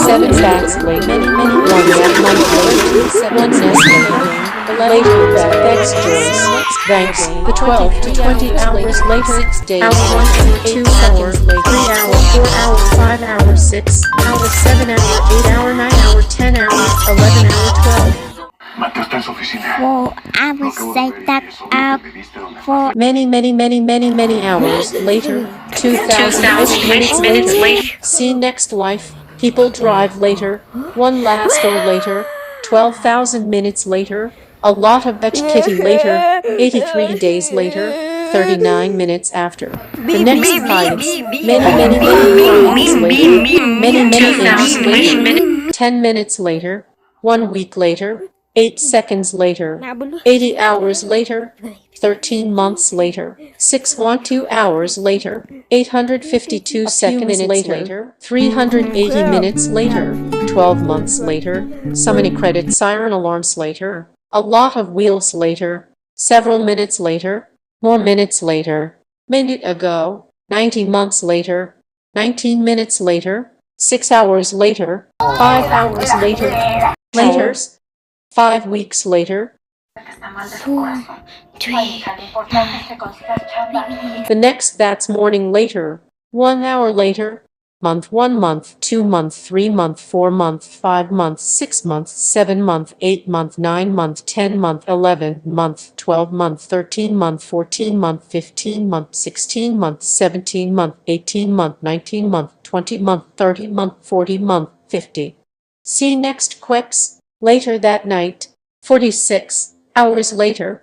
7 bats later, 1 that month later, 1 nest later, that next joins, thanks, the 12 to 20 hours later, days, hour 1, 2 hour, 3 hour, 4 hour, 5 hour, 6 hour, 7 hour, 8 hour, 9 hour, 10 hour, 11 hour, 12. Mateo está en su oficina. Well, I would say that for many hours later, 2,000-ish minutes later, see next wife, people drive later, one last or later, 12,000 minutes later, a lot of bitch kitty later, 83 days later, 39 minutes after. The next clients, many clients later, many inches later, 10 minutes later, 1 week later, 8 seconds later, 80 hours later, 13 months later, 612 hours later, 852 seconds later, 380 minutes later, 12 months later, so many credit siren alarms later, a lot of wheels later, several minutes later, more minutes later, minute ago, 90 months later, 19 minutes later, 6 hours later, 5 hours later, laters, 5 weeks later, 4, 3, the next that's morning later, 1 hour later, month 1 month, 2 month, 3 month, 4 month, 5 month, 6 month, 7 month, 8 month, 9 month, 10 month, 11 month, 12 month, 13 month, 14 month, 15 month, 16 month, 17 month, 18 month, 19 month, 20 month, 30 month, 40 month, 50. See next quips. Later that night, 46 hours later,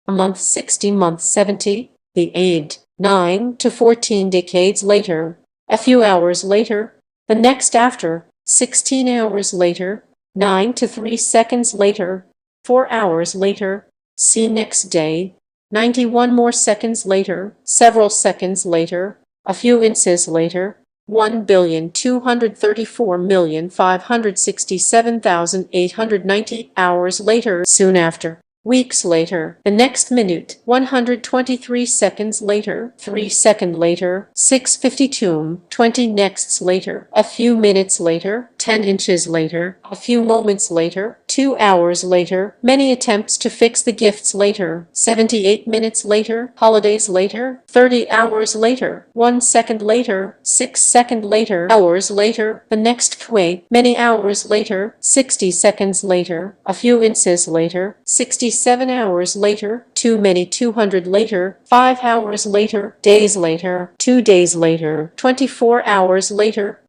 a month, 60 month, 70, the age, 9 to 14 decades later, a few hours later, the next after, 16 hours later, 9 to 3 seconds later, 4 hours later, see next day, 91 more seconds later, several seconds later, a few inches later, 1,234,567,890 hours later, soon after, weeks later, the next minute, 123 seconds later, 3 seconds later, 6:52, 20 nexts later, a few minutes later, 10 inches later, a few moments later, 2 hours later, many attempts to fix the gifts later, 78 minutes later, holidays later, 30 hours later, 1 second later, 6 seconds later, hours later, the next quay, many hours later, 60 seconds later, a few inches later, 67 hours later, too many 200 later, 5 hours later, days later, 2 days later, 24 hours later,